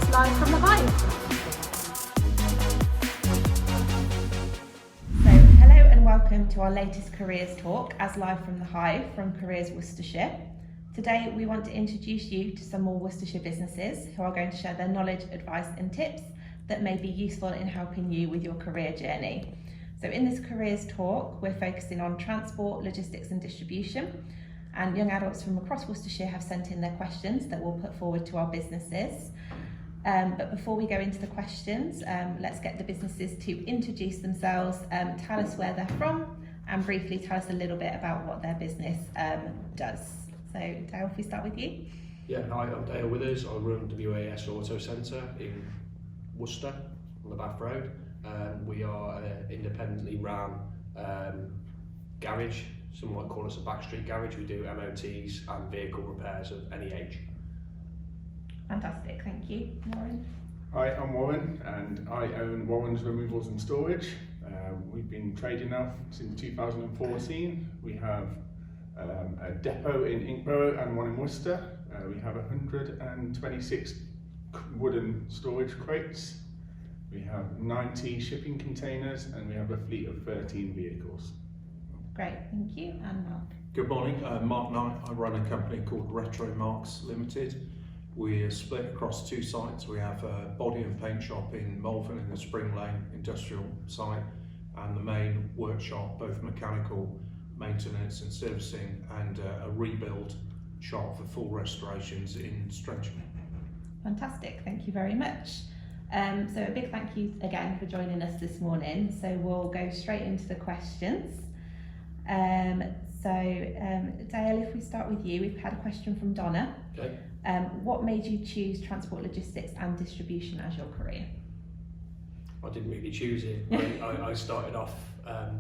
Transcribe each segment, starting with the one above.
Works, live from the Hive. So, hello and welcome to our latest careers talk as live from the Hive from Careers Worcestershire. Today we want to introduce you to some more Worcestershire businesses who are going to share their knowledge, advice and tips that may be useful in helping you with your career journey. So in this careers talk, we're focusing on transport, logistics and distribution, and young adults from across Worcestershire have sent in their questions that we'll put forward to our businesses. But before we go into the questions, let's get the businesses to introduce themselves, tell us where they're from, and briefly tell us a little bit about what their business does. So Dale, if we start with you. Yeah, hi, I'm Dale Withers. I run WAS Auto Centre in Worcester on the Bath Road. We are an independently run garage. Some might call us a backstreet garage. We do MOTs and vehicle repairs of any age. Fantastic, thank you. Warren? Hi, I'm Warren and I own Warren's Removals and Storage. We've been trading now since 2014. We have a depot in 𝗖𝗿𝗃𝗲𝗄 and one in Worcester. We have 126 wooden storage crates. We have 90 shipping containers and we have a fleet of 13 vehicles. Great, thank you. And Mark? Good morning, Mark Knight. I run a company called 𝗪𝗿𝗃𝗪𝗀𝗄 𝗪𝗏𝑡𝑑. We are split across two sites. We have a body and paint shop in Malvern in the Spring Lane industrial site, and the main workshop, both mechanical maintenance and servicing, and a rebuild shop for full restorations in Stretcham. Fantastic, thank you very much. So a big thank you again for joining us this morning. So we'll go straight into the questions. Dale, if we start with you, we've had a question from Donna. Okay. What made you choose transport, logistics and distribution as your career? I didn't really choose it. I started off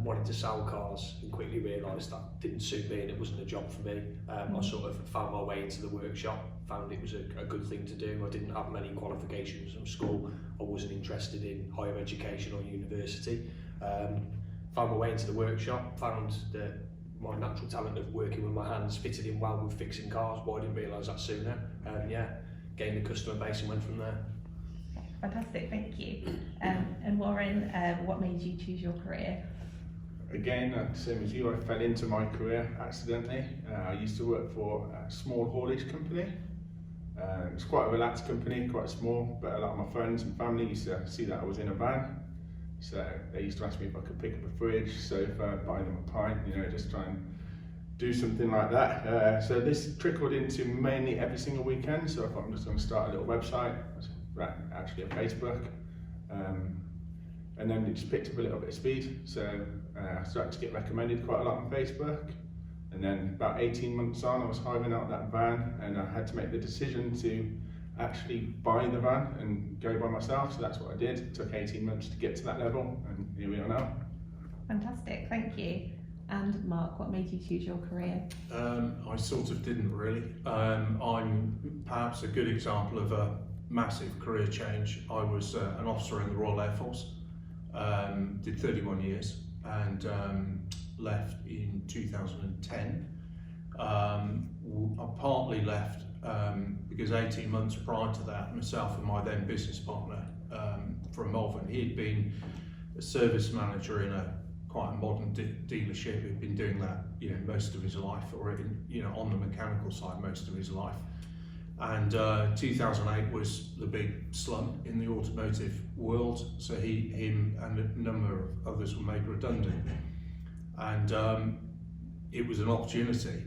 wanting to sell cars and quickly realised that didn't suit me and it wasn't a job for me. I sort of found my way into the workshop, found it was a good thing to do. I didn't have many qualifications from school. I wasn't interested in higher education or university. Found my way into the workshop, found that my natural talent of working with my hands fitted in well with fixing cars, but I didn't realise that sooner. Gained a customer base and went from there. Fantastic, thank you. And Warren, what made you choose your career? Again, same as you, I fell into my career accidentally. I used to work for a small haulage company. It's quite a relaxed company, quite small, but a lot of my friends and family used to see that I was in a van. So they used to ask me if I could pick up a fridge, sofa, buy them a pint, just try and do something like that. So this trickled into mainly every single weekend. So I thought I'm just going to start a little website, actually a Facebook. And then it just picked up a little bit of speed. So I started to get recommended quite a lot on Facebook. And then about 18 months on, I was hiving out that van and I had to make the decision to actually buy the van and go by myself. So that's what I did. It took 18 months to get to that level and here we are now. Fantastic, thank you. And Mark, what made you choose your career? I sort of didn't really. I'm perhaps a good example of a massive career change. I was an officer in the Royal Air Force, did 31 years and left in 2010. I partly left because 18 months prior to that, myself and my then business partner from Malvern, he'd been a service manager in quite a modern dealership. He'd been doing that, most of his life, or on the mechanical side most of his life. And 2008 was the big slump in the automotive world. So him and a number of others were made redundant. And it was an opportunity,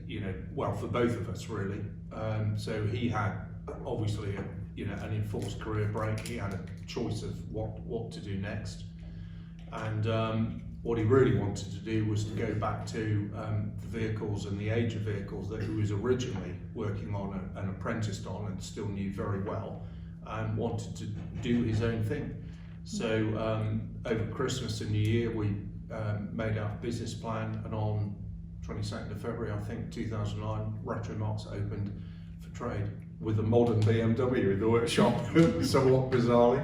for both of us really. So he had obviously an enforced career break. He had a choice of what to do next. And what he really wanted to do was to go back to the vehicles and the age of vehicles that he was originally working on and apprenticed on and still knew very well, and wanted to do his own thing. So over Christmas and New Year we made our business plan, and on 22nd of February I think 2009 𝗪𝗏𝗪𝗀𝗄𝗏 opened for trade with a modern BMW in the workshop, somewhat bizarrely,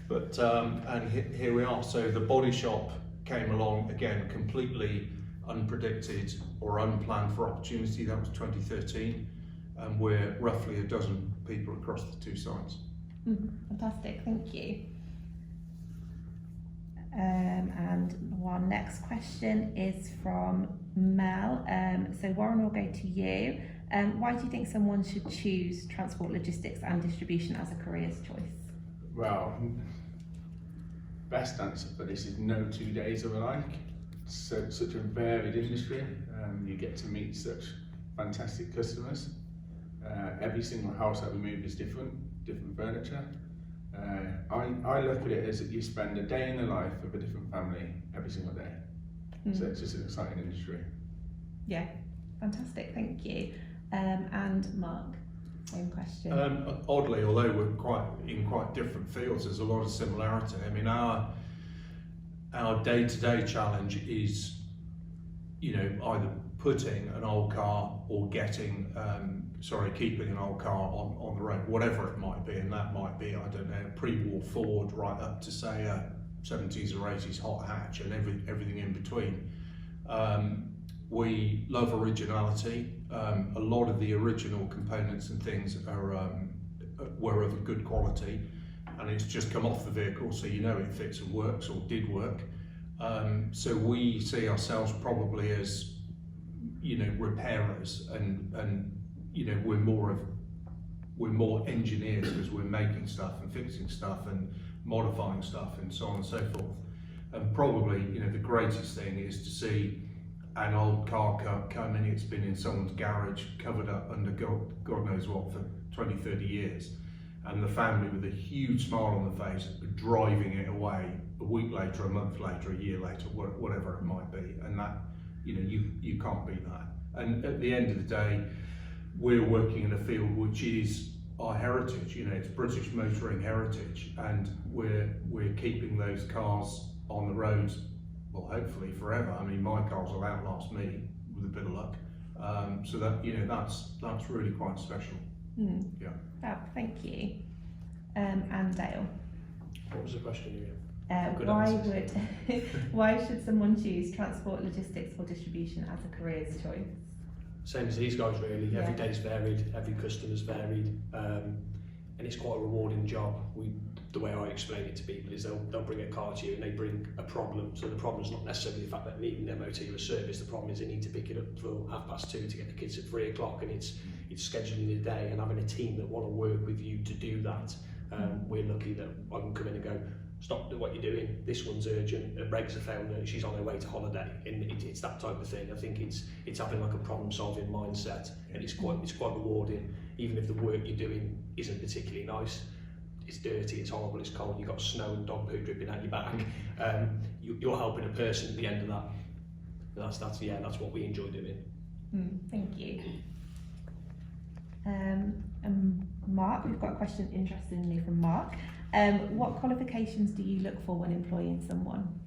but and here we are. So the body shop came along again, completely unpredicted or unplanned for opportunity. That was 2013, and we're roughly a dozen people across the two sites. Fantastic, thank you. And our next question is from Mel. So Warren, will go to you. Why do you think someone should choose transport, logistics and distribution as a careers choice? Well, best answer for this is no 2 days are alike. So, such a varied industry. You get to meet such fantastic customers. Every single house that we move is different furniture. I look at it as that you spend a day in the life of a different family every single day. So it's just an exciting industry. Yeah, fantastic, thank you. And Mark, same question. Oddly, although we're in quite different fields, there's a lot of similarity. I mean, our day-to-day challenge is, either putting an old car or keeping an old car on the road, whatever it might be, and that might be, I don't know, a pre-war Ford right up to say a 70s or 80s hot hatch and everything in between. We love originality. A lot of the original components and things were of a good quality, and it's just come off the vehicle, so it fits and works or did work. So we see ourselves probably as repairers, and we're more engineers because we're making stuff and fixing stuff and modifying stuff and so on and so forth. And probably the greatest thing is to see an old car come in, it's been in someone's garage covered up under God knows what for 20-30 years, and the family with a huge smile on the face driving it away a week later, a month later, a year later, whatever it might be. And that you can't beat that. And at the end of the day, we're working in a field which is our heritage. It's British motoring heritage, and we're keeping those cars on the roads, well, hopefully forever. I mean, my cars will outlast me with a bit of luck. So that that's really quite special. Yeah. Fab, thank you. And Dale. What was the question again? Why should someone choose transport, logistics or distribution as a careers choice? Same as these guys really. Every day's varied, every customer's varied, and it's quite a rewarding job. The way I explain it to people is they'll bring a car to you and they bring a problem. So the problem's not necessarily the fact that they need an MOT or a service. The problem is they need to pick it up for 2:30 to get the kids at 3 o'clock, and it's scheduling a day and having a team that want to work with you to do that. We're lucky that I can come in and go, stop what you're doing, this one's urgent, 𝗪𝗿𝗃𝗲𝗄 found she's on her way to holiday, and it's that type of thing. I think it's having like a problem solving mindset, and it's quite rewarding, even if the work you're doing isn't particularly nice. It's dirty, it's horrible, it's cold, you've got snow and dog poo dripping out your back. You're helping a person at the end of that. That's what we enjoy doing. Thank you. Mark, we've got a question interestingly from Mark. What qualifications do you look for when employing someone?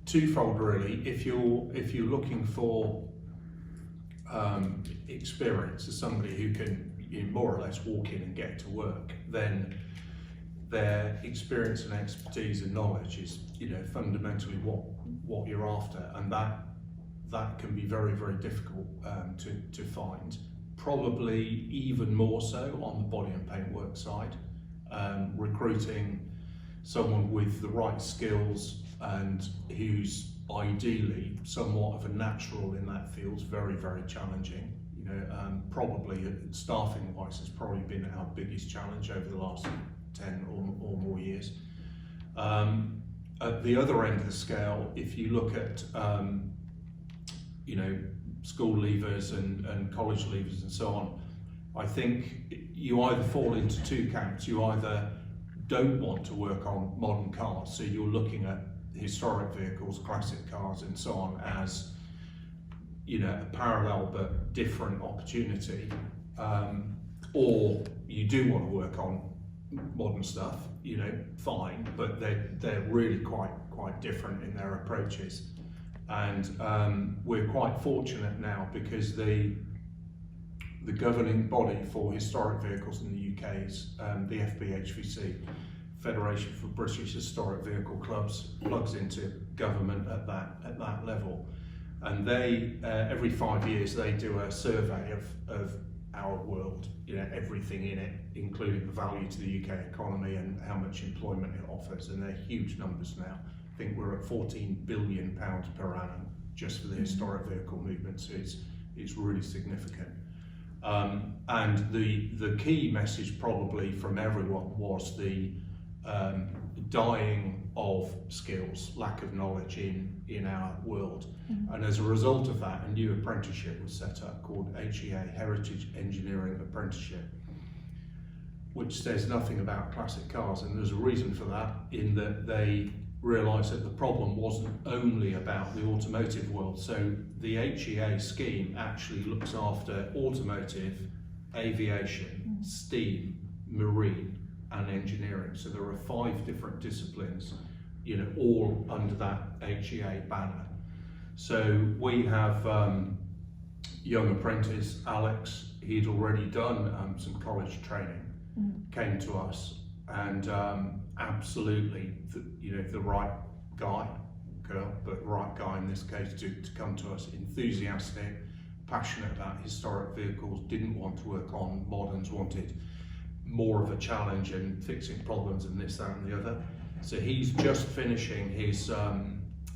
Twofold really. If you're looking for experience as somebody who can more or less walk in and get to work, then their experience and expertise and knowledge is fundamentally what you're after, and that can be very, very difficult to find. Probably even more so on the body and paintwork side. Recruiting someone with the right skills and who's ideally somewhat of a natural in that field is very, very challenging. Probably staffing wise has probably been our biggest challenge over the last 10 or more years. At the other end of the scale, if you look at school leavers and college leavers and so on, I think you either fall into two camps. You either don't want to work on modern cars, so you're looking at historic vehicles, classic cars and so on as a parallel but different opportunity, or you do want to work on modern stuff, fine, but they're really quite different in their approaches. And we're quite fortunate now because the governing body for historic vehicles in the UK is the 𝗵𝗃𝗃𝗃, Federation for British Historic Vehicle Clubs, plugs into government at that level, and they every 5 years they do a survey of our world everything in it, including the value to the UK economy and how much employment it offers, and they're huge numbers now. I think we're at £14 billion per annum just for the historic vehicle movement, so it's really significant. And the key message probably from everyone was the dying of skills, lack of knowledge in our world. And as a result of that, a new apprenticeship was set up called HEA, Heritage Engineering Apprenticeship, which says nothing about classic cars. And there's a reason for that, in that they realised that the problem wasn't only about the automotive world. So the HEA scheme actually looks after automotive, aviation, steam, marine and engineering. So there are 5 different disciplines, all under that HEA banner. So we have young apprentice Alex. He'd already done some college training, came to us, and absolutely the right guy, girl, but right guy in this case to come to us, enthusiastic, passionate about historic vehicles, didn't want to work on moderns, wanted more of a challenge and fixing problems and this, that and the other. So he's just finishing his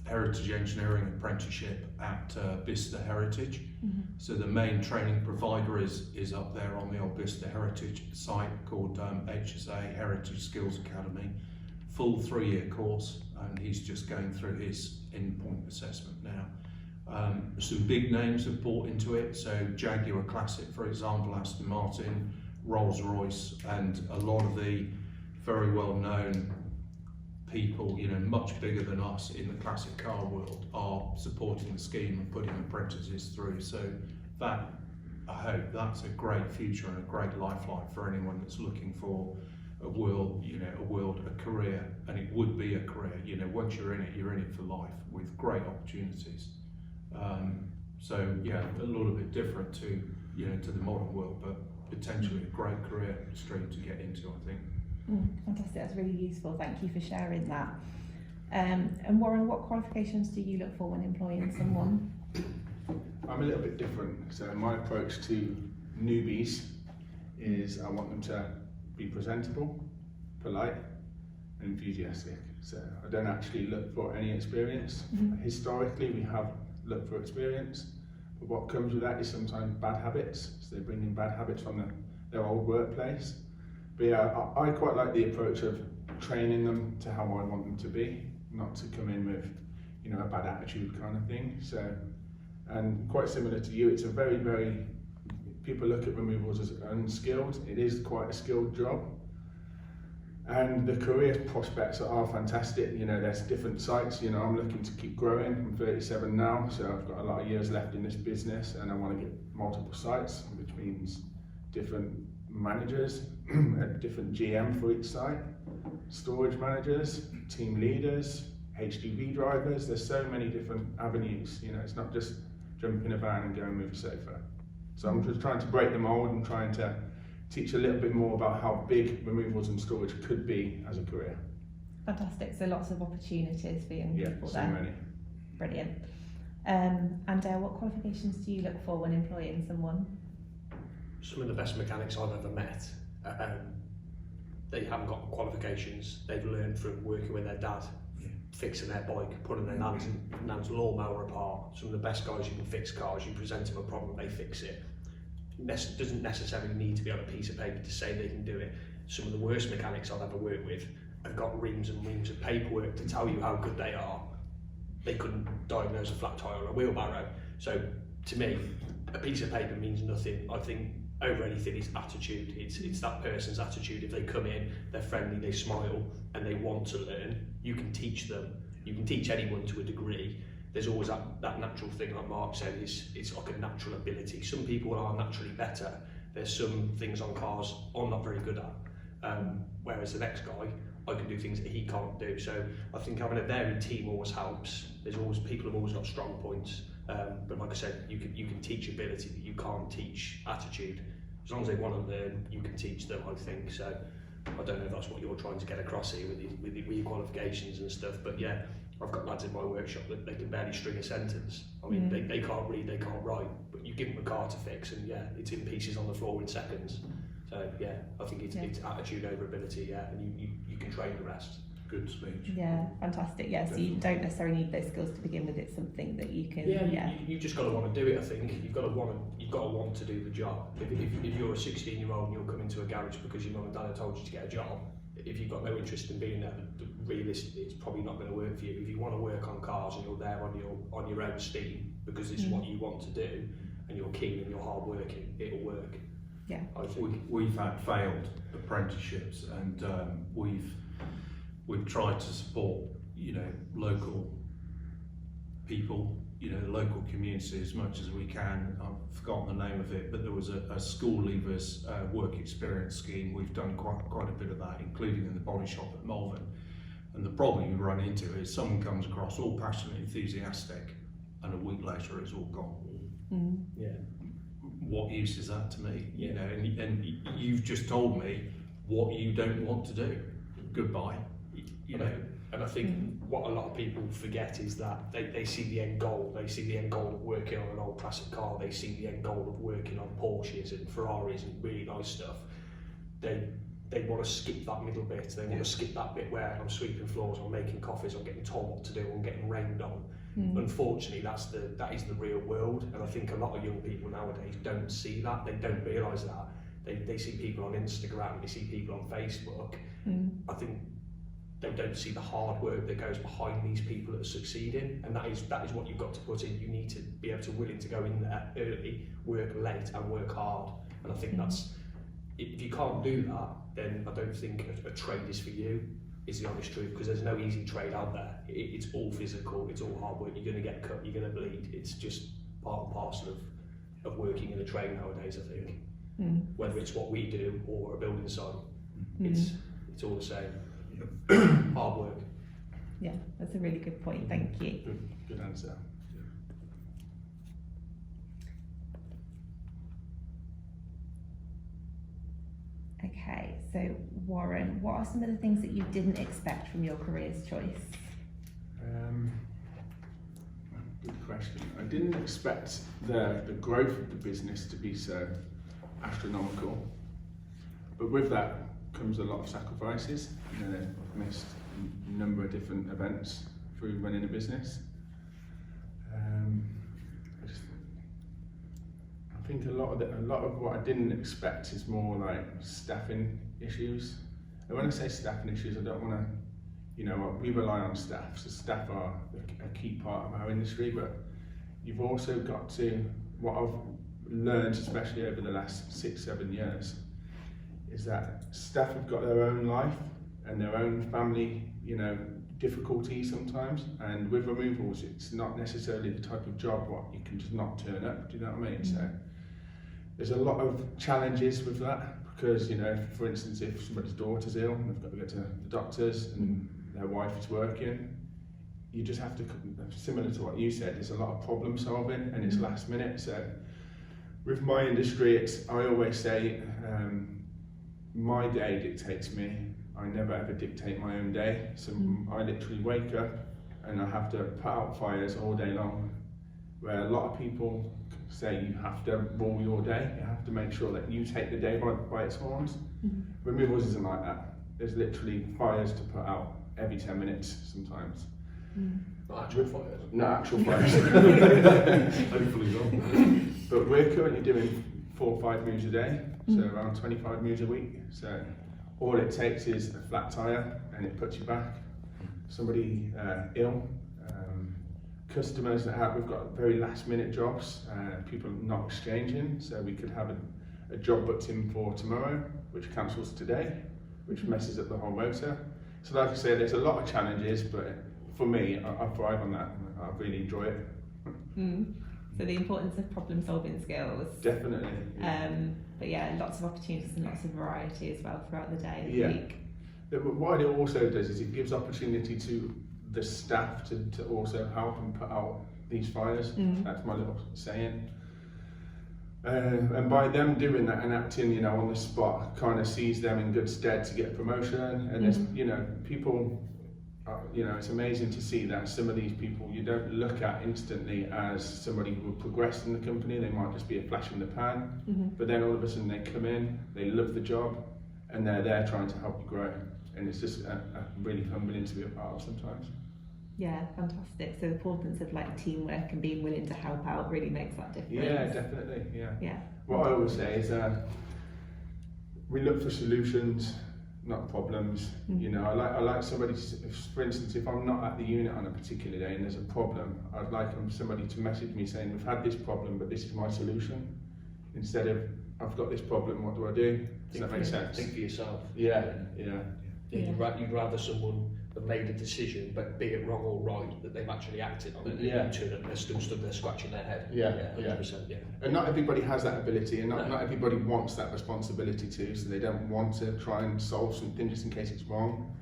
Heritage Engineering Apprenticeship at 𝗬𝗲𝗲𝗿𝘀 Heritage. So the main training provider is up there on the old 𝗬𝗲𝗲 Heritage site called HSA, Heritage Skills Academy. Full 3-year course, and he's just going through his endpoint assessment now. Some big names have bought into it, so Jaguar Classic, for example, Aston Martin, Rolls-Royce, and a lot of the very well-known people, much bigger than us in the classic car world, are supporting the scheme and putting apprentices through. So that, I hope, that's a great future and a great lifeline for anyone that's looking for a career, and it would be a career. Once you're in it for life with great opportunities. So yeah, a little bit different to the modern world, but potentially a great career stream to get into, I think. Fantastic, that's really useful. Thank you for sharing that. And Warren, what qualifications do you look for when employing someone? I'm a little bit different. So my approach to newbies is I want them to be presentable, polite and enthusiastic. So I don't actually look for any experience. Historically we have looked for experience, but what comes with that is sometimes bad habits. So they bring in bad habits from their old workplace. But yeah, I quite like the approach of training them to how I want them to be, not to come in with a bad attitude kind of thing. So, and quite similar to you, it's a very, very, people look at removals as unskilled. It is quite a skilled job. And the career prospects are fantastic. There's different sites. I'm looking to keep growing. I'm 37 now, so I've got a lot of years left in this business, and I want to get multiple sites, which means different managers, a different GM for each site, storage managers, team leaders, HGV drivers. There's so many different avenues. It's not just jump in a van and go and move a sofa. So I'm just trying to break the mold and trying to teach a little bit more about how big removals and storage could be as a career. Fantastic, so lots of opportunities for young people so there. Many. Brilliant. And what qualifications do you look for when employing someone? Some of the best mechanics I've ever met, they haven't got qualifications. They've learned from working with their dad, fixing their bike, putting their nan's lawnmower apart. Some of the best guys who can fix cars, you present them a problem, they fix it. Doesn't necessarily need to be on a piece of paper to say they can do it. Some of the worst mechanics I've ever worked with have got reams and reams of paperwork to tell you how good they are. They couldn't diagnose a flat tyre or a wheelbarrow. So to me, a piece of paper means nothing. I think over anything is attitude. It's that person's attitude. If they come in, they're friendly, they smile, and they want to learn, you can teach them. You can teach anyone to a degree. There's always that natural thing, like Mark said, it's like a natural ability. Some people are naturally better. There's some things on cars I'm not very good at, whereas the next guy, I can do things that he can't do. So I think having a varied team always helps. People have always got strong points, but like I said, you can teach ability, but you can't teach attitude. As long as they want to learn, you can teach them, I think. So I don't know if that's what you're trying to get across here with your qualifications and stuff, but yeah, I've got lads in my workshop that they can barely string a sentence. I mean, they can't read, they can't write, but you give them a car to fix and yeah, it's in pieces on the floor in seconds. So yeah, I think it's attitude over ability, yeah, and you can train the rest. Good speech. Yeah, fantastic. Yeah, so you don't necessarily need those skills to begin with. It's something that you can. You just got to want to do it. I think you've got to want to do the job. If you're a 16-year-old and you'll come into a garage because your mum and dad have told you to get a job, if you've got no interest in being there, realistically, it's probably not going to work for you. If you want to work on cars and you're there on your own steam because it's what you want to do, and you're keen and you're hard working, it'll work. Yeah. I think. We've had failed apprenticeships, and we've tried to support, local people, local community as much as we can. I've forgotten the name of it, but there was a school leavers work experience scheme. We've done quite a bit of that, including in the body shop at Malvern. And the problem you run into is someone comes across all passionate, enthusiastic, and a week later it's all gone. Mm. Yeah. What use is that to me? Yeah. And you've just told me what you don't want to do. Goodbye. And I think what a lot of people forget is that they see the end goal. They see the end goal of working on an old classic car. They see the end goal of working on Porsches and Ferraris and really nice stuff. They want to skip that middle bit. They want to skip that bit where I'm sweeping floors, I'm making coffees, I'm getting told what to do, I'm getting rained on. Unfortunately, that is the real world, and I think a lot of young people nowadays don't see that. They don't realise that. They see people on Instagram, they see people on Facebook. I think they don't see the hard work that goes behind these people that are succeeding, and that is what you've got to put in. You need to be able to willing to go in there early, work late, and work hard. And I think that's, if you can't do that, then I don't think a trade is for you, is the honest truth, because there's no easy trade out there. It's all physical, it's all hard work. You're going to get cut, you're going to bleed. It's just part and parcel of working in a trade nowadays, I think. Whether it's what we do or a building site, it's all the same. Hard work. Yeah, that's a really good point. Thank you. Good answer. Okay, so Warren, what are some of the things that you didn't expect from your careers choice? Good question. I didn't expect the growth of the business to be so astronomical, but with that comes a lot of sacrifices. I've missed a number of different events through running a business. I think a lot of what I didn't expect is more like staffing issues. And when I say staffing issues, I don't want to, we rely on staff, so staff are a key part of our industry, but you've also got to, what I've learned, especially over the last 6-7 years, is that staff have got their own life and their own family, difficulties sometimes. And with removals, it's not necessarily the type of job what you can just not turn up. Do you know what I mean? So there's a lot of challenges with that because, for instance, if somebody's daughter's ill and they've got to go to the doctors and their wife is working, you just have to, similar to what you said, there's a lot of problem solving and it's last minute. So with my industry, I always say, my day dictates me. I never ever dictate my own day. So I literally wake up and I have to put out fires all day long, where a lot of people say you have to rule your day. You have to make sure that you take the day by its horns. Removals isn't like that. There's literally fires to put out every 10 minutes sometimes. Not actual fires. Not actual fires. Hopefully not. But we're currently doing 4 or 5 moves a day, so around 25 moves a week. So all it takes is a flat tyre and it puts you back. Somebody ill, customers that we've got very last minute jobs, people not exchanging, so we could have a job booked in for tomorrow, which cancels today, which messes up the whole motor. So like I said, there's a lot of challenges, but for me, I thrive on that. I really enjoy it. So the importance of problem solving skills. Definitely. Yeah. But yeah, lots of opportunities and lots of variety as well throughout the day and Yeah. the week. What it also does is it gives opportunity to the staff to also help and put out these fires. That's my little saying. And by them doing that and acting, on the spot, kind of sees them in good stead to get a promotion. And there's, people, you know, it's amazing to see that some of these people you don't look at instantly as somebody who will progress in the company. They might just be a flash in the pan, but then all of a sudden they come in, they love the job, and they're there trying to help you grow. And it's just really humbling to be a part of sometimes. Yeah, fantastic. So the importance of like teamwork and being willing to help out really makes that difference. Yeah, definitely. Yeah. What I always say is we look for solutions, not problems. You know, I like somebody to, for instance, if I'm not at the unit on a particular day and there's a problem, I'd like somebody to message me saying, we've had this problem, but this is my solution. Instead of, I've got this problem, what do I do? Does that make sense? Think for yourself. Yeah. You'd rather someone have made a decision, but be it wrong or right, that they've actually acted on it. Yeah. And turn up, they're still stood there scratching their head. Yeah. 100%. Yeah. And not everybody has that ability, and not everybody wants that responsibility too, so they don't want to try and solve something just in case it's wrong.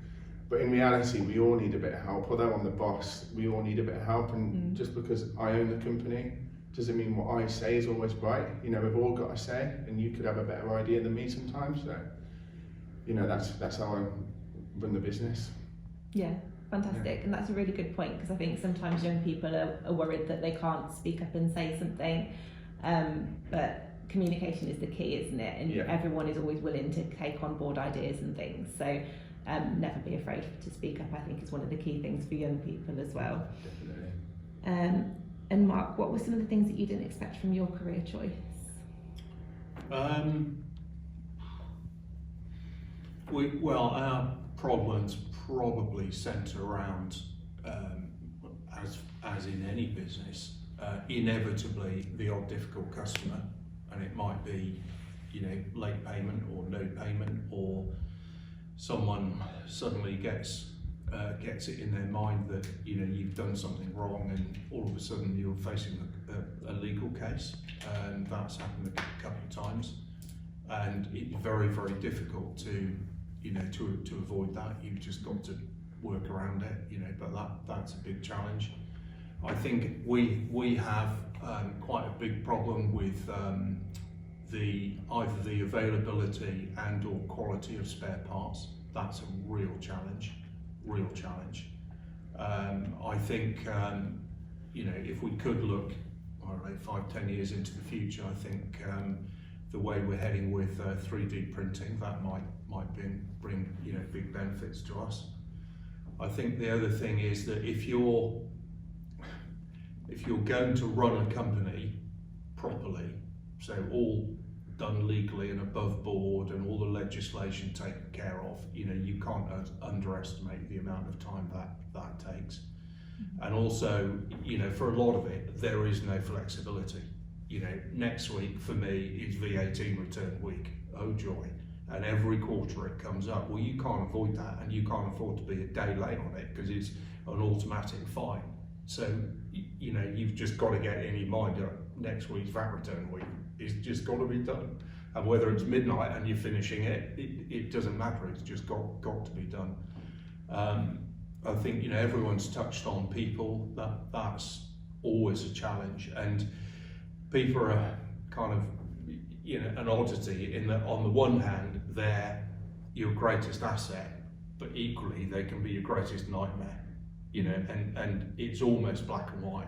But in reality, we all need a bit of help. Although I'm the boss, we all need a bit of help, and just because I own the company doesn't mean what I say is always right. You know, we've all got a say, and you could have a better idea than me sometimes. So, you know, that's how I run the business. Yeah, fantastic. And that's a really good point, because I think sometimes young people are worried that they can't speak up and say something, but communication is the key, isn't it? And everyone is always willing to take on board ideas and things. So never be afraid to speak up, I think, is one of the key things for young people as well. Definitely. And Mark, what were some of the things that you didn't expect from your career choice? Our problems probably centre around, as in any business, inevitably the odd difficult customer, and it might be, you know, late payment or no payment, or someone suddenly gets it in their mind that, you know, you've done something wrong, and all of a sudden you're facing a legal case, and that's happened a couple of times, and it's very, very difficult to, you know, to avoid that. You've just got to work around it, you know, but that's a big challenge. I think we have quite a big problem with either the availability and or quality of spare parts. That's a real challenge. I think, you know, if we could look, I don't know, 5-10 years into the future, I think the way we're heading with 3D printing, that might bring you know, big benefits to us. I think the other thing is that if you're going to run a company properly, so all done legally and above board and all the legislation taken care of, you know, you can't underestimate the amount of time that takes. And also, you know, for a lot of it, there is no flexibility. You know, next week for me is VAT return week. Oh joy. And every quarter it comes up. Well, you can't avoid that, and you can't afford to be a day late on it because it's an automatic fine. So, you know, you've just got to get in your mind that next week's VAT return week is just got to be done. And whether it's midnight and you're finishing it, it doesn't matter. It's just got to be done. I think, you know, everyone's touched on people. That's always a challenge, and people are kind of, you know, an oddity in that on the one hand they're your greatest asset, but equally they can be your greatest nightmare, you know, and it's almost black and white.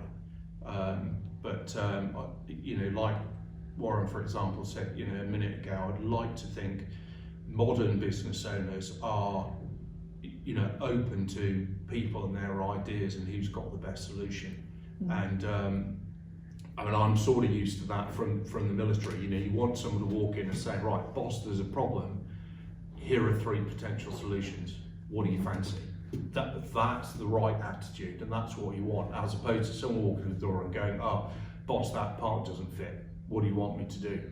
You know, like Warren, for example, said, you know, a minute ago, I'd like to think modern business owners are, you know, open to people and their ideas and who's got the best solution. And I mean, I'm sort of used to that from the military. You know, you want someone to walk in and say, right, boss, there's a problem. Here are 3 potential solutions. What do you fancy? That's the right attitude, and that's what you want, as opposed to someone walking in the door and going, oh, boss, that part doesn't fit. What do you want me to do?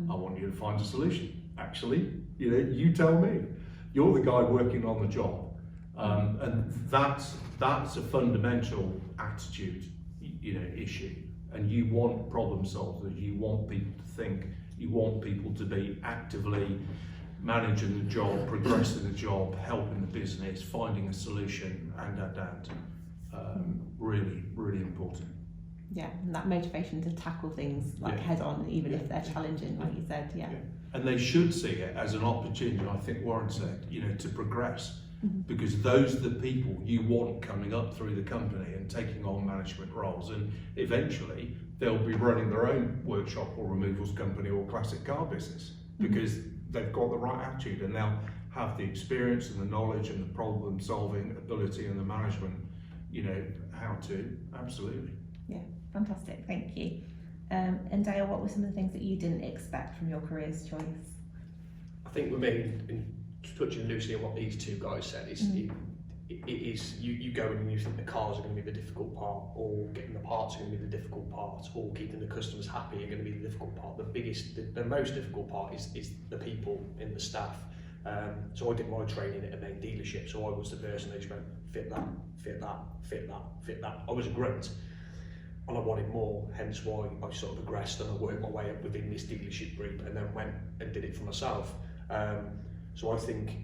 I want you to find a solution. Actually, you know, you tell me. You're the guy working on the job. And that's a fundamental attitude, you know, issue. And you want problem solvers, you want people to think, you want people to be actively managing the job, progressing the job, helping the business, finding a solution, and really, really important. Yeah, and that motivation to tackle things like head on, even if they're challenging, like you said, And they should see it as an opportunity, I think Warren said, you know, to progress. because those are the people you want coming up through the company and taking on management roles, and eventually they'll be running their own workshop or removals company or classic car business because they've got the right attitude and they'll have the experience and the knowledge and the problem solving ability and the management, you know, how to. Absolutely. Yeah, fantastic, thank you. And Dale, what were some of the things that you didn't expect from your careers choice? I think with me, in touching loosely on what these two guys said, is it is you go in and you think the cars are going to be the difficult part, or getting the parts are going to be the difficult part, or keeping the customers happy are going to be the difficult part. The most difficult part is the people in the staff. So I did my training at a main dealership, so I was the person that just went, fit that, fit that, fit that, fit that. I was a grunt, and I wanted more, hence why I sort of progressed and I worked my way up within this dealership group and then went and did it for myself. So I think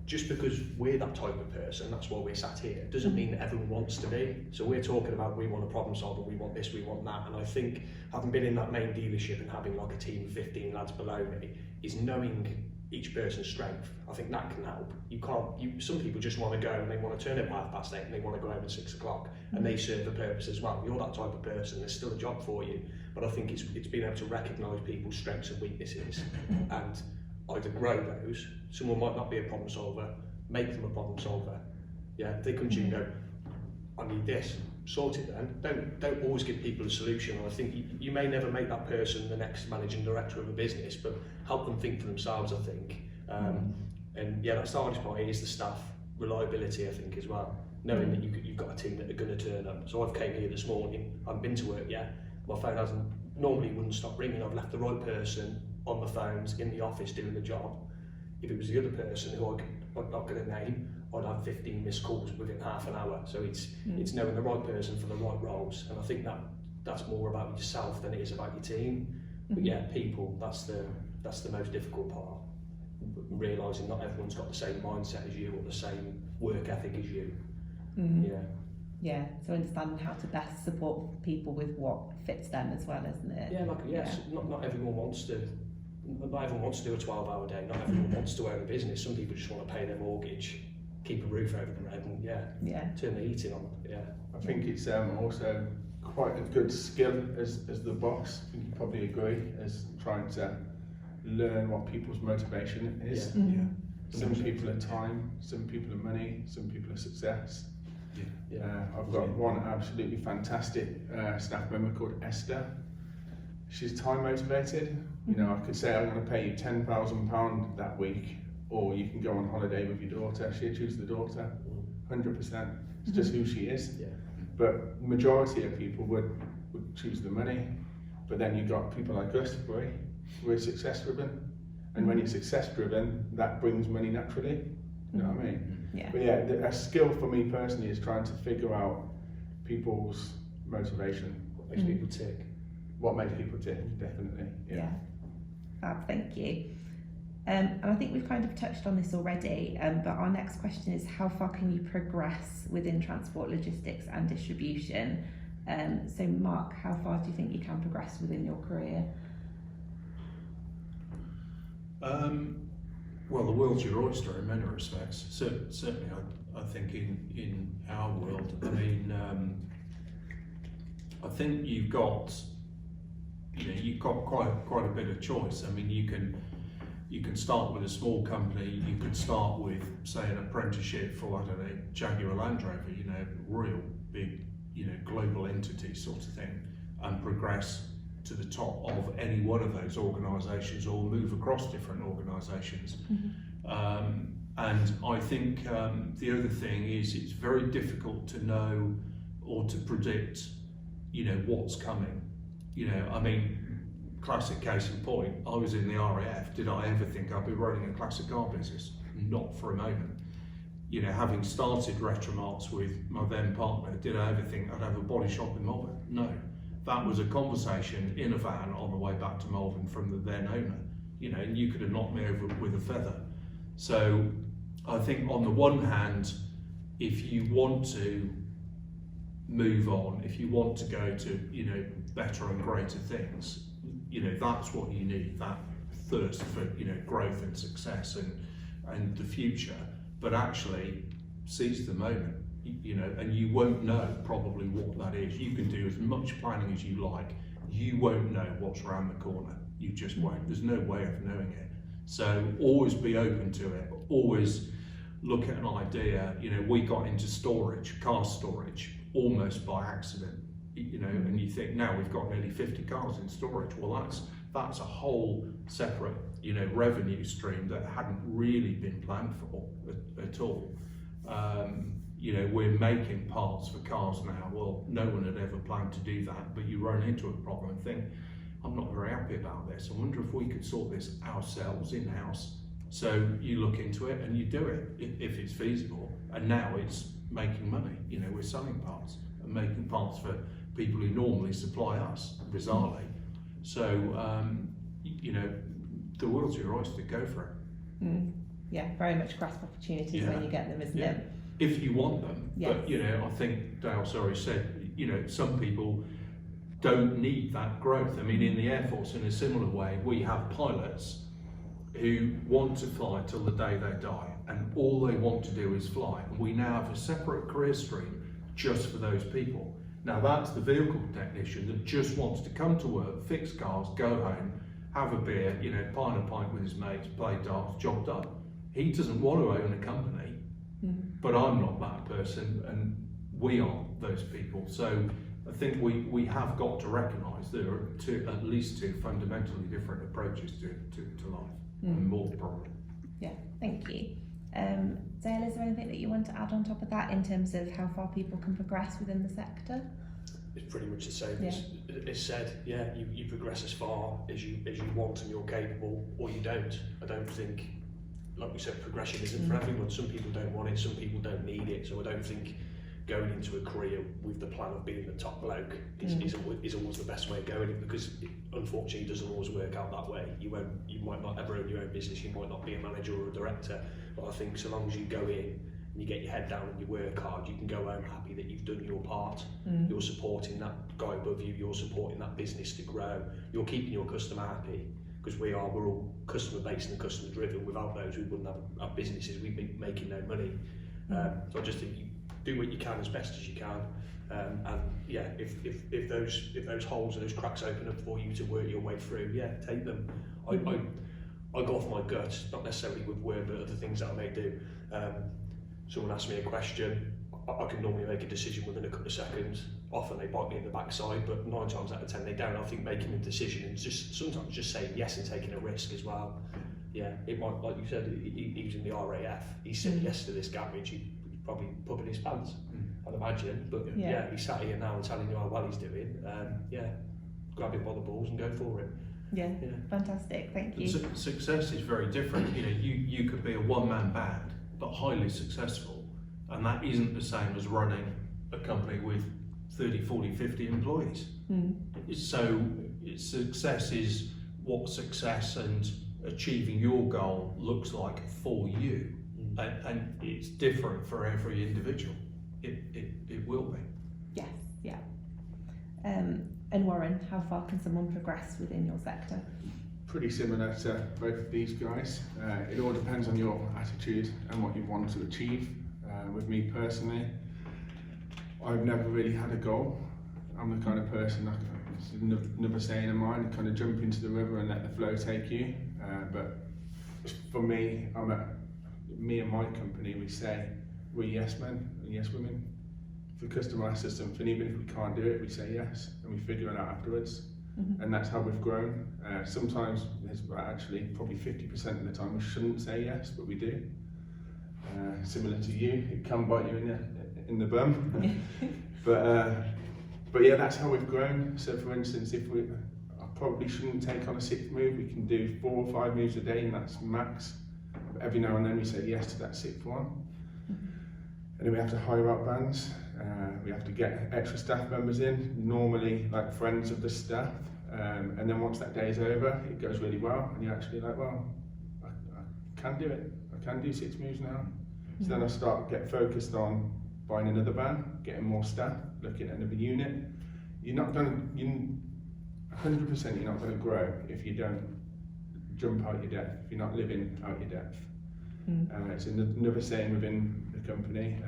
just because we're that type of person, that's why we're sat here, doesn't mean that everyone wants to be. So we're talking about we want a problem solver, we want this, we want that, and I think having been in that main dealership and having like a team of 15 lads below me is knowing each person's strength. I think that can help. Some people just want to go and they want to turn up at 8:30 and they want to go home at 6 o'clock and they serve a purpose as well. You're that type of person, there's still a job for you, but I think it's being able to recognise people's strengths and weaknesses and either grow those. Someone might not be a problem solver, make them a problem solver. Yeah, if they come to you and go, I need this, sort it then. Don't always give people a solution. And I think you may never make that person the next managing director of a business, but help them think for themselves, I think. And yeah, that's the hardest part is the staff reliability, I think, as well. Knowing that you've got a team that are going to turn up. So I've came here this morning, I haven't been to work yet. My phone wouldn't stop ringing. I've left the right person on the phones in the office doing the job. If it was the other person who I'm not going to name, I'd have 15 missed calls within half an hour. So it's knowing the right person for the right roles, and I think that's more about yourself than it is about your team. But yeah, people, that's the most difficult part. Realising not everyone's got the same mindset as you or the same work ethic as you. Yeah, so understanding how to best support people with what fits them as well, isn't it? Yeah, not everyone wants to. Not everyone wants to do a 12-hour day. Not everyone wants to own a business. Some people just want to pay their mortgage, keep a roof over their head, and turn the heating on. Yeah, I think it's also quite a good skill as the boss. I think you probably agree, as trying to learn what people's motivation is. Some people are time, some people are money, some people are success. I've got one absolutely fantastic staff member called Esther. She's time motivated. You know, I could say I'm going to pay you £10,000 that week, or you can go on holiday with your daughter. She'll choose the daughter, 100%. It's just who she is. But majority of people would choose the money. But then you've got people like us, we're success driven, and when you're success driven, that brings money naturally. You know what I mean? But yeah, a skill for me personally is trying to figure out people's motivation. What makes people tick? What makes people tick, definitely. Fab, thank you. And I think we've kind of touched on this already, but our next question is, how far can you progress within transport, logistics and distribution? So Mark, how far do you think you can progress within your career? Well, the world's your oyster in many respects. Certainly, I think in our world, I mean, I think you've got quite a bit of choice. I mean, you can start with a small company. You could start with, say, an apprenticeship for, I don't know, Jaguar Land Rover, you know, real big, you know, global entity sort of thing, and progress to the top of any one of those organisations, or move across different organisations. And I think the other thing is it's very difficult to know or to predict, you know, what's coming. You know, I mean, classic case in point, I was in the RAF. Did I ever think I'd be running a classic car business? Not for a moment. You know, having started Retromarks with my then partner, did I ever think I'd have a body shop in Malvern? No. That was a conversation in a van on the way back to Malvern from the then owner. You know, and you could have knocked me over with a feather. So I think on the one hand, if you want to move on, if you want to go to, you know, better and greater things, you know, that's what you need, that thirst for, you know, growth and success and the future. but actually seize the moment, you know, and you won't know probably what that is. You can do as much planning as you like, you won't know what's around the corner. You just won't. There's no way of knowing it. So always be open to it. Always look at an idea. You know, we got into storage, car storage, almost by accident. You know, and you think now we've got nearly 50 cars in storage. Well, that's a whole separate, you know, revenue stream that hadn't really been planned for at all. You know, we're making parts for cars now. Well, no one had ever planned to do that, but you run into a problem and think, I'm not very happy about this. I wonder if we could sort this ourselves in-house. So you look into it and you do it if it's feasible. And now it's making money. You know, we're selling parts and making parts for people who normally supply us, bizarrely. So, you know, the world's your oyster, go for it. Yeah, very much grasp opportunities when you get them, isn't it? If you want them. Yes. But, you know, I think Dale, said, you know, some people don't need that growth. I mean, in the Air Force, in a similar way, we have pilots who want to fly till the day they die, and all they want to do is fly. And we now have a separate career stream just for those people. Now that's the vehicle technician that just wants to come to work, fix cars, go home, have a beer, you know, pint a pint with his mates, play darts, job done. He doesn't want to own a company, but I'm not that person, and we are those people. So I think we have got to recognise there are at least two fundamentally different approaches to life, and more probably. Yeah, thank you. Dale, is there anything that you want to add on top of that in terms of how far people can progress within the sector? It's pretty much the same as said. Yeah, you progress as far as you want and you're capable, or you don't. I don't think, like we said, progression isn't for everyone. Some people don't want it, some people don't need it. So I don't think going into a career with the plan of being the top bloke is always the best way of going, because unfortunately it doesn't always work out that way. You might not ever own your own business, you might not be a manager or a director, but I think so long as you go in and you get your head down and you work hard, you can go home happy that you've done your part. You're supporting that guy above you, you're supporting that business to grow, you're keeping your customer happy, because we're all customer based and customer driven. Without those we wouldn't have businesses, we'd be making no money. So I just think you do what you can as best as you can, and yeah, if those holes and those cracks open up for you to work your way through, yeah, take them. I go off my gut, not necessarily with word, but other things that I may do. Someone asks me a question, I can normally make a decision within a couple of seconds. Often they bite me in the backside, but 9 times out of 10 they don't. I think making a decision and sometimes just saying yes and taking a risk as well. Yeah, it might, like you said, he was in the RAF. He said yes to this garage. He probably pumping his pants, I'd imagine. But yeah, he's sat here now and telling you how well he's doing. Yeah, grab him by the balls and go for it. Yeah. Fantastic. Thank you. Success is very different. You know, you could be a one-man band, but highly successful, and that isn't the same as running a company with 30, 40, 50 employees. So success is what success and achieving your goal looks like for you, and it's different for every individual. It will be. Yes, yeah. And Warren, how far can someone progress within your sector? Pretty similar to both of these guys. It all depends on your attitude and what you want to achieve. With me personally, I've never really had a goal. I'm the kind of person, it's another saying of mine, kind of jump into the river and let the flow take you. But for me, me and my company, we say we're yes men and yes women. If the customer asks us something, even if we can't do it, we say yes and we figure it out afterwards. And that's how we've grown. Sometimes, actually probably 50% of the time we shouldn't say yes, but we do. Similar to you, it can bite you in the bum. But yeah, that's how we've grown. So for instance, I probably shouldn't take on a 6th move. We can do 4 or 5 moves a day, and that's max. But every now and then we say yes to that 6th one. And then we have to hire out bands. We have to get extra staff members in, normally like friends of the staff. And then once that day is over, it goes really well, and you're actually like, well, I can do it. I can do 6 moves now. So then I get focused on buying another van, getting more staff, looking at another unit. You're not going to, 100% you're not going to grow if you don't jump out your depth, if you're not living out your depth. It's another saying within the company.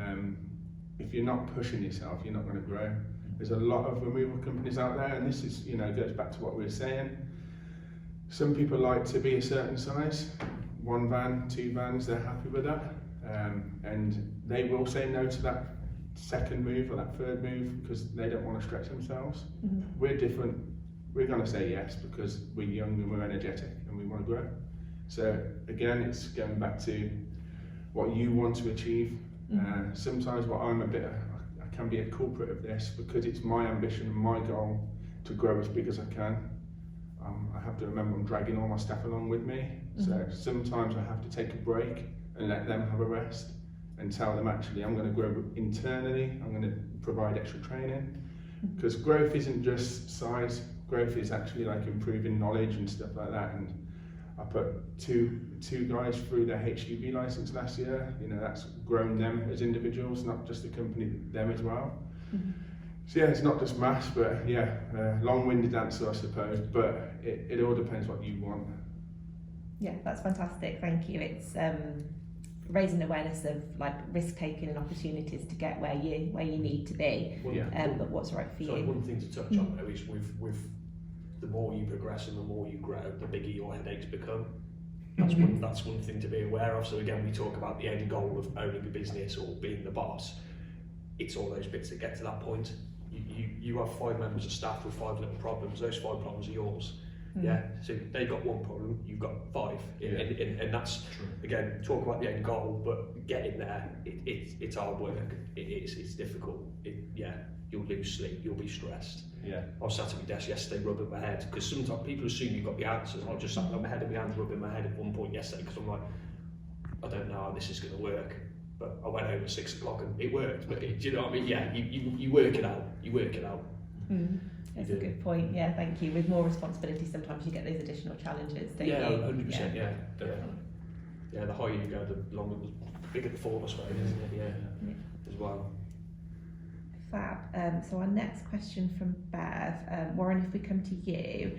If you're not pushing yourself, you're not going to grow. There's a lot of removal companies out there, and this is, goes back to what we were saying. Some people like to be a certain size, 1 van, 2 vans, they're happy with that, and they will say no to that second move or that third move because they don't want to stretch themselves. We're different. We're going to say yes because we're young and we're energetic and we want to grow. So again, it's going back to what you want to achieve. Sometimes I can be a culprit of this because it's my ambition and my goal to grow as big as I can. I have to remember I'm dragging all my staff along with me. So sometimes I have to take a break and let them have a rest and tell them actually I'm going to grow internally, I'm going to provide extra training. Because growth isn't just size, growth is actually like improving knowledge and stuff like that. And I put two guys through their HGV license last year. That's grown them as individuals, not just the company, them as well. So yeah, it's not just maths, but yeah, long-winded answer I suppose, but it all depends what you want. Yeah, that's fantastic, thank you. It's raising awareness of like risk taking and opportunities to get where you need to be, but what's right for you. One thing to touch on though is with the more you progress and the more you grow, the bigger your headaches become. That's one thing to be aware of. So again, we talk about the end goal of owning a business or being the boss. It's all those bits that get to that point. You have 5 members of staff with 5 little problems. Those 5 problems are yours. Yeah, so they've got 1 problem, you've got 5, and that's again, talk about the end goal, but getting there, it's hard work. It's difficult. You'll lose sleep, you'll be stressed. I was sat at my desk yesterday rubbing my head because sometimes people assume you've got the answers. I just sat on my head and my hands rubbing my head at one point yesterday because I'm like, I don't know how this is going to work. But I went home at 6 o'clock and it worked. But do you know what I mean? Yeah, you work it out. You work it out. That's a good point. Yeah, thank you. With more responsibility, sometimes you get those additional challenges, don't you? 100%. Yeah, definitely. Yeah, the higher you go, the longer, the bigger the fall, I suppose, isn't it? Yeah, as well. Fab. So our next question from Bev, Warren, if we come to you,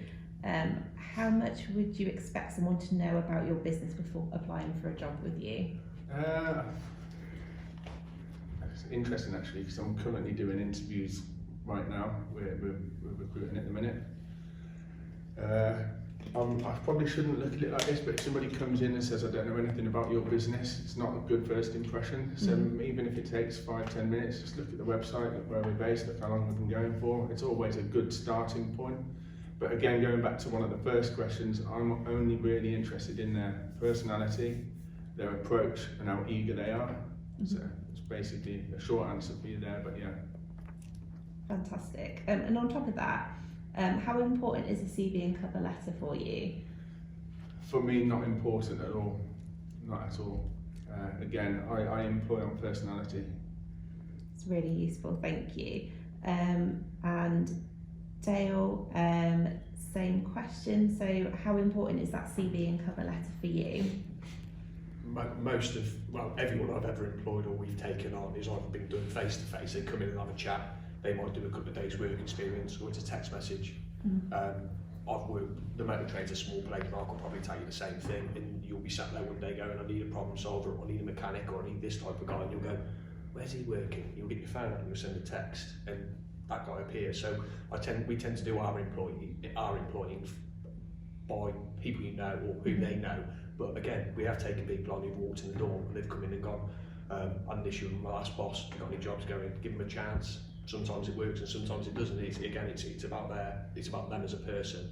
how much would you expect someone to know about your business before applying for a job with you? It's interesting actually because I'm currently doing interviews right now. We're recruiting at the minute. I probably shouldn't look at it like this, but if somebody comes in and says I don't know anything about your business, it's not a good first impression. So even if it takes 5-10 minutes, just look at the website, look where we're based, look how long we've been going for. It's always a good starting point. But again, going back to one of the first questions, I'm only really interested in their personality, their approach, and how eager they are. So it's basically a short answer for you there, but yeah. Fantastic. And on top of that, how important is a CV and cover letter for you? For me, not important at all. Not at all. Again, I employ on personality. It's really useful, thank you. And Dale, same question. So how important is that CV and cover letter for you? Everyone I've ever employed or we've taken on is either been done face to face. They come in and have a chat. They might do a couple of days work experience or it's a text message. I've worked, the motor trade's a small place, but I could probably tell you the same thing, and you'll be sat there one day going, I need a problem solver, or I need a mechanic, or I need this type of guy, and you'll go, where's he working? You'll get your phone out and you'll send a text, and that guy appears. So we tend to do our employing by people you know or who they know. But again, we have taken people on who've walked in the door and they've come in and gone, I had an issue with my last boss, got any jobs going, give them a chance. Sometimes it works and sometimes it doesn't. It's about them as a person.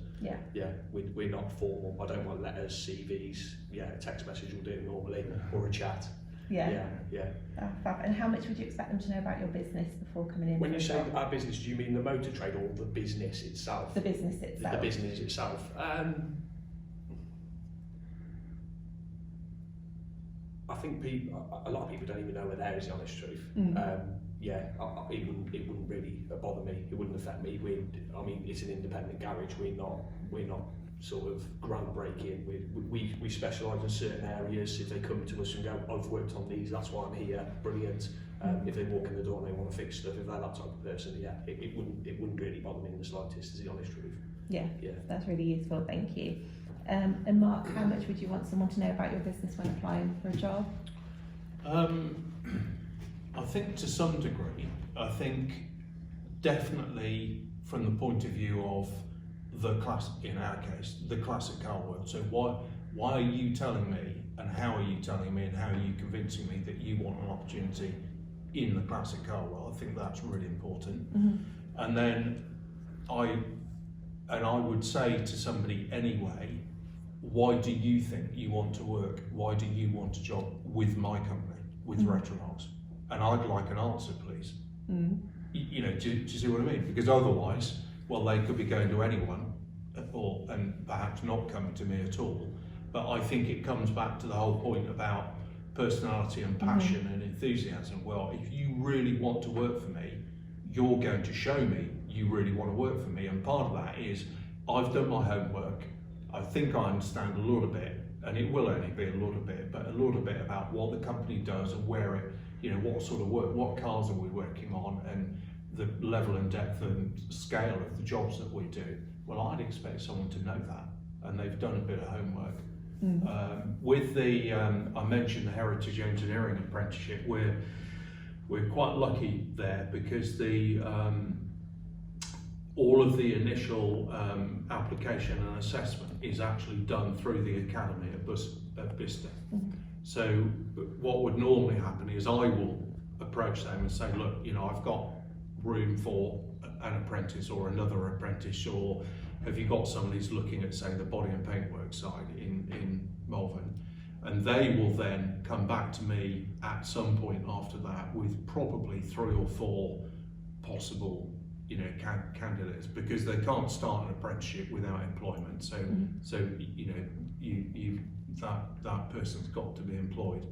We're not formal. I don't want letters, CVs. A text message will do normally, or a chat. And how much would you expect them to know about your business before coming in? When you say our business, do you mean the motor trade or the business itself? The business itself. The business itself. I think a lot of people don't even know we're there, is the honest truth. It wouldn't really bother me. It wouldn't affect me. It's an independent garage. We're not sort of groundbreaking. We specialise in certain areas. If they come to us and go, I've worked on these, that's why I'm here. Brilliant. If they walk in the door and they want to fix stuff, if they're that type of person, it wouldn't really bother me in the slightest, is the honest truth. Yeah, that's really useful. Thank you. And Mark, how much would you want someone to know about your business when applying for a job? I think to some degree, I think definitely from the point of view of the class, in our case, the classic car world. So why are you telling me, and how are you telling me, and how are you convincing me that you want an opportunity in the classic car world? I think that's really important. And then I would say to somebody anyway, why do you think you want to work? Why do you want a job with my company, with 𝗪𝗿𝗃𝗲𝗄? And I'd like an answer, please. You know, do you see what I mean? Because otherwise, well, they could be going to anyone, and perhaps not coming to me at all. But I think it comes back to the whole point about personality and passion and enthusiasm. Well, if you really want to work for me, you're going to show me you really want to work for me. And part of that is I've done my homework. I think I understand a little bit, and it will only be a little bit, but a little bit about what the company does and where it, you know, what sort of work, what cars are we working on, and the level and depth and scale of the jobs that we do. Well, I'd expect someone to know that, and they've done a bit of homework. With the, I mentioned the Heritage Engineering Apprenticeship, we're quite lucky there because the all of the initial application and assessment is actually done through the academy at Bicester. So what would normally happen is I will approach them and say, look, you know, I've got room for an apprentice or another apprentice, or have you got somebody who's looking at, say, the body and paintwork side in Malvern? And they will then come back to me at some point after that with probably 3 or 4 possible, you know, candidates, because they can't start an apprenticeship without employment. So, so you know, that person's got to be employed.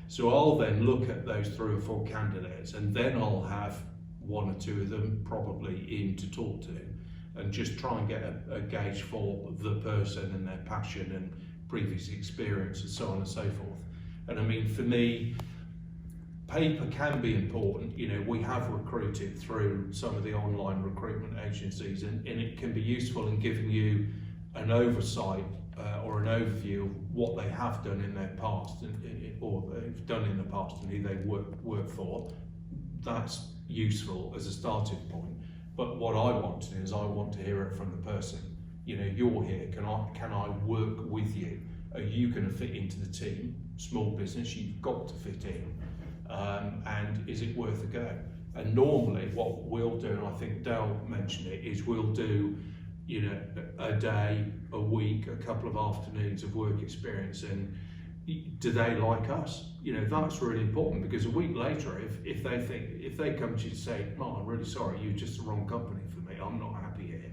So I'll then look at those 3 or 4 candidates, and then I'll have 1 or 2 of them probably in to talk to, and just try and get a gauge for the person and their passion and previous experience and so on and so forth. And I mean, for me, paper can be important. You know, we have recruited through some of the online recruitment agencies, and it can be useful in giving you an oversight or an overview of what they have done in their past, or they've done in the past, and who they work for. That's useful as a starting point. But what I want to do is I want to hear it from the person. You know, you're here, can I work with you? Are you going to fit into the team? Small business, you've got to fit in. And is it worth a go? And normally what we'll do, and I think Dale mentioned it, is we'll do, you know, a day, a week, a couple of afternoons of work experience, and do they like us? You know, that's really important, because a week later, if they come to you and say, "Oh, I'm really sorry, you're just the wrong company for me, I'm not happy here,"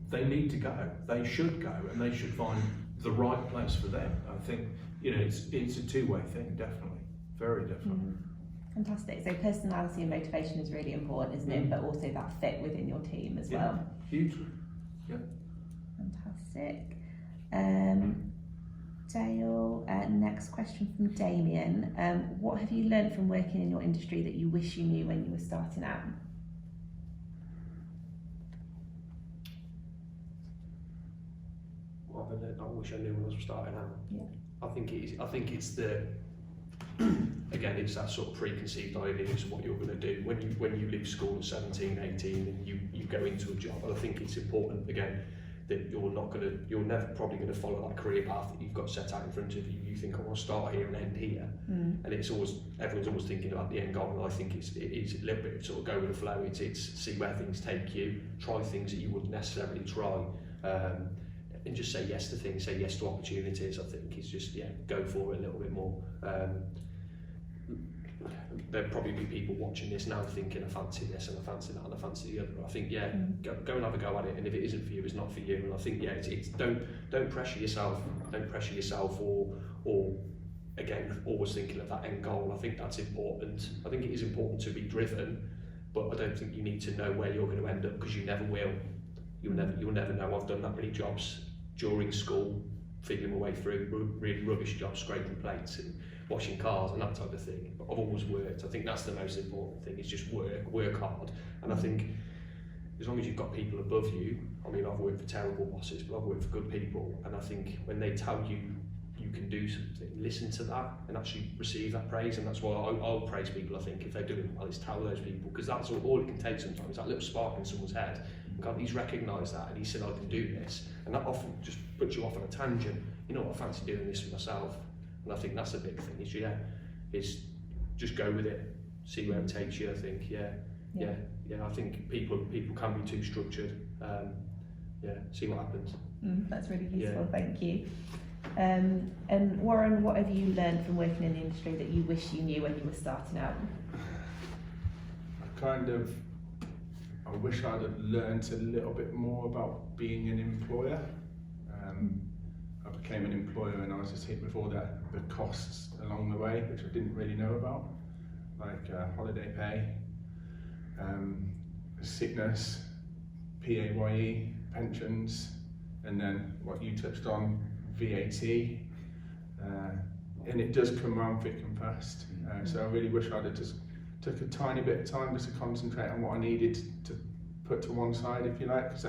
they need to go. They should go, and they should find the right place for them. I think, you know, it's a two-way thing, definitely, very definitely. Fantastic. So personality and motivation is really important, isn't it? But also that fit within your team as well. Hugely. Yeah. Fantastic. Dale, next question from Damien. What have you learned from working in your industry that you wish you knew when you were starting out? I wish I knew when I was starting out. Yeah. I think it's the again, it's that sort of preconceived ideas of what you're going to do when you leave school at 17, 18, and you go into a job. And I think it's important again that you're never probably going to follow that career path that you've got set out in front of you. You think, I want to start here and end here, and everyone's always thinking about the end goal. And I think it's a little bit of sort of go with the flow. It's see where things take you, try things that you wouldn't necessarily try. And just say yes to things, say yes to opportunities. I think it's just, go for it a little bit more. There'll probably be people watching this now thinking, I fancy this and I fancy that and I fancy the other. I think, go and have a go at it, and if it isn't for you, it's not for you. And I think, it's don't pressure yourself. Don't pressure yourself, or again, always thinking of that end goal. I think that's important. I think it is important to be driven, but I don't think you need to know where you're going to end up, because you never will. You'll never know. I've done that many jobs during school, figuring my way through really rubbish jobs, scraping plates and washing cars and that type of thing. But I've always worked. I think that's the most important thing, is just work hard. And I think as long as you've got people above you, I mean, I've worked for terrible bosses, but I've worked for good people, and I think when they tell you you can do something, listen to that and actually receive that praise. And that's why I'll praise people. I think if they're doing well, it's tell those people, because that's all it can take sometimes, that little spark in someone's head. God, he's recognised that and he said I can do this, and that often just puts you off on a tangent. You know what, I fancy doing this for myself. And I think that's a big thing, is just go with it, see where it takes you. I think I think people can be too structured. See what happens. That's really useful, thank you. And Warren, what have you learned from working in the industry that you wish you knew when you were starting out? I wish I'd have learned a little bit more about being an employer. I became an employer and I was just hit with all the costs along the way, which I didn't really know about, like holiday pay, sickness, PAYE, pensions, and then what you touched on, VAT, and it does come round thick and fast. So I really wish I'd have just took a tiny bit of time just to concentrate on what I needed to put to one side, if you like, because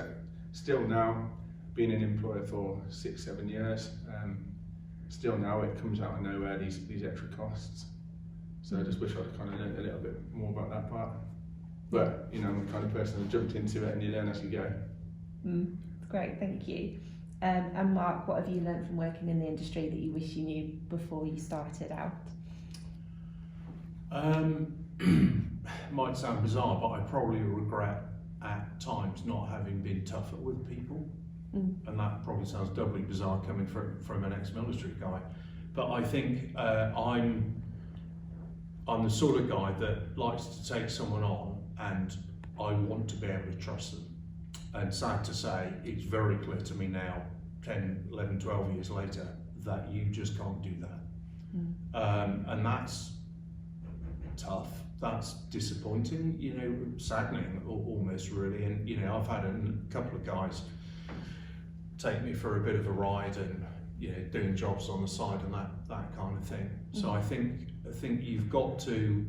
still now, being an employer for 6-7 years, still now it comes out of nowhere, these extra costs. So I just wish I'd kind of learned a little bit more about that part. But you know, I'm the kind of person who jumped into it and you learn as you go. Great, thank you. And Mark, what have you learned from working in the industry that you wish you knew before you started out? Might sound bizarre, but I probably regret at times not having been tougher with people. And that probably sounds doubly bizarre coming from an ex-military guy. But I think I'm the sort of guy that likes to take someone on and I want to be able to trust them. And sad to say, it's very clear to me now, 10, 11, 12 years later, that you just can't do that. And that's tough, that's disappointing, you know, saddening almost really. And you know, I've had a couple of guys take me for a bit of a ride and, you know, doing jobs on the side and that kind of thing. So I think you've got to,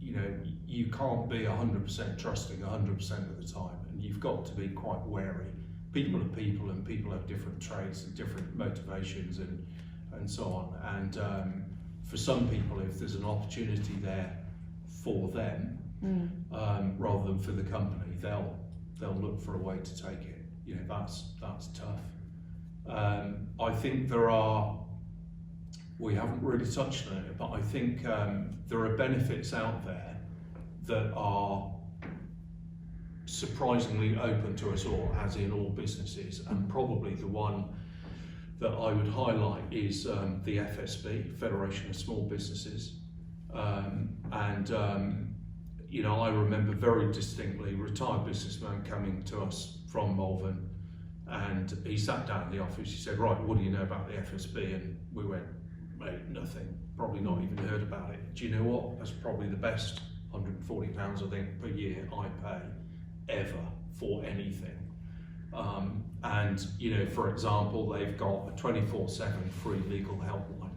you know, you can't be 100% trusting 100% of the time, and you've got to be quite wary. People are people, and people have different traits and different motivations and so on. And for some people, if there's an opportunity there for them, rather than for the company, they'll look for a way to take it. You know, that's tough. I think we haven't really touched on it, but I think there are benefits out there that are surprisingly open to us all, as in all businesses, and probably the one that I would highlight is the FSB, Federation of Small Businesses. You know, I remember very distinctly a retired businessman coming to us from Malvern, and he sat down in the office. He said, "Right, what do you know about the FSB?" And we went, "Mate, nothing. Probably not even heard about it." Do you know what? That's probably the best £140, I think, per year I pay ever for anything. And you know, for example, they've got a 24/7 free legal helpline.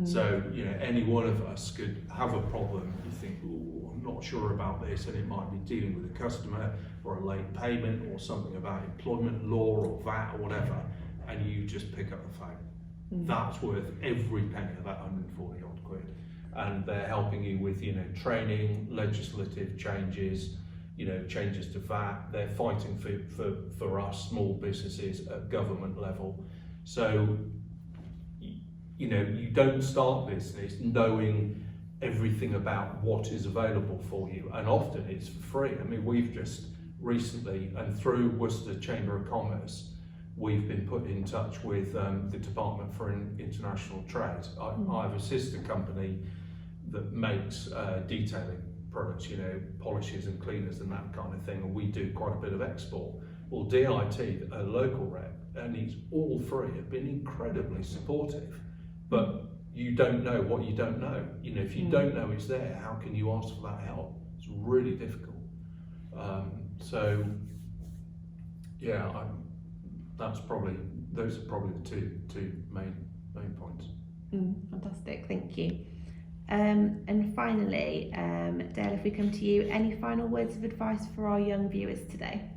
So you know, any one of us could have a problem. You think, "Oh, I'm not sure about this," and it might be dealing with a customer or a late payment or something about employment law or VAT or whatever, and you just pick up the phone. That's worth every penny of that 140 odd quid. And they're helping you with, you know, training, legislative changes, you know, changes to VAT. They're fighting for us small businesses at government level. So, you know, you don't start business knowing everything about what is available for you, and often it's for free. I mean, we've just recently, and through Worcester Chamber of Commerce, we've been put in touch with the Department for International Trade. I have a sister company that makes detailing products, you know, polishes and cleaners and that kind of thing, and we do quite a bit of export. Well, DIT, a local rep, and it's all free, have been incredibly supportive. But you don't know what you don't know. You know, if you don't know it's there, how can you ask for that help? It's really difficult. So, yeah, those are probably the two main points. Fantastic, thank you. And finally, Dale, if we come to you, any final words of advice for our young viewers today?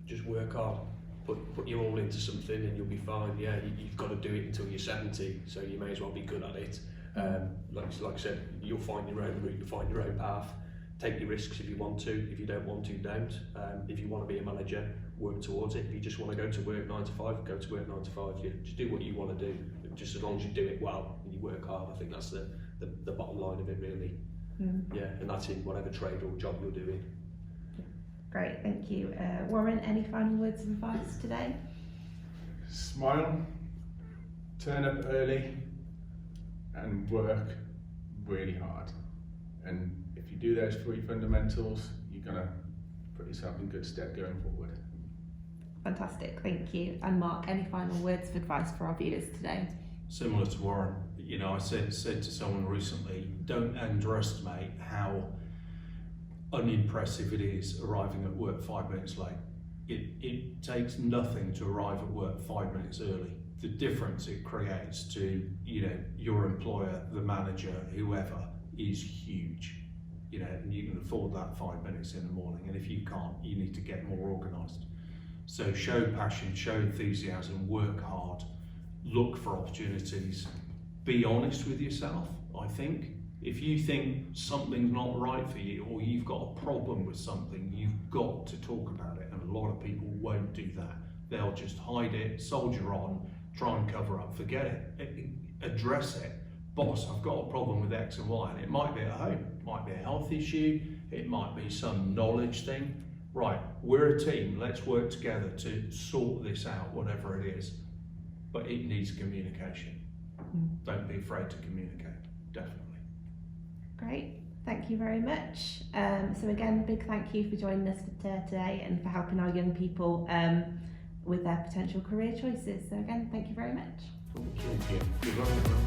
Just work hard. Put you all into something and you'll be fine. Yeah, you've got to do it until you're 70, so you may as well be good at it. Like I said, you'll find your own route, you'll find your own path. Take your risks if you want to. If you don't want to, don't. If you want to be a manager, work towards it. If you just want to go to work 9 to 5, go to work 9 to 5. You just do what you want to do. Just as long as you do it well and you work hard, I think that's the bottom line of it, really. Yeah, and that's in whatever trade or job you're doing. Great, thank you. Warren, any final words of advice today? Smile, turn up early, and work really hard. And if you do those 3 fundamentals, you're going to put yourself in good stead going forward. Fantastic, thank you. And Mark, any final words of advice for our viewers today? Similar to Warren, you know, I said to someone recently, don't underestimate how unimpressive it is arriving at work 5 minutes late. It takes nothing to arrive at work 5 minutes early. The difference it creates to, you know, your employer, the manager, whoever, is huge. You know, and you can afford that 5 minutes in the morning, and if you can't, you need to get more organised. So show passion, show enthusiasm, work hard, look for opportunities, be honest with yourself, I think. If you think something's not right for you or you've got a problem with something, you've got to talk about it, and a lot of people won't do that. They'll just hide it, soldier on, try and cover up, forget it, address it. Boss, I've got a problem with X and Y, and it might be at home, it might be a health issue, it might be some knowledge thing. Right, we're a team, let's work together to sort this out, whatever it is. But it needs communication. Don't be afraid to communicate, definitely. Great, thank you very much. So again, big thank you for joining us today and for helping our young people with their potential career choices. So again, thank you very much. Thank you. Good luck.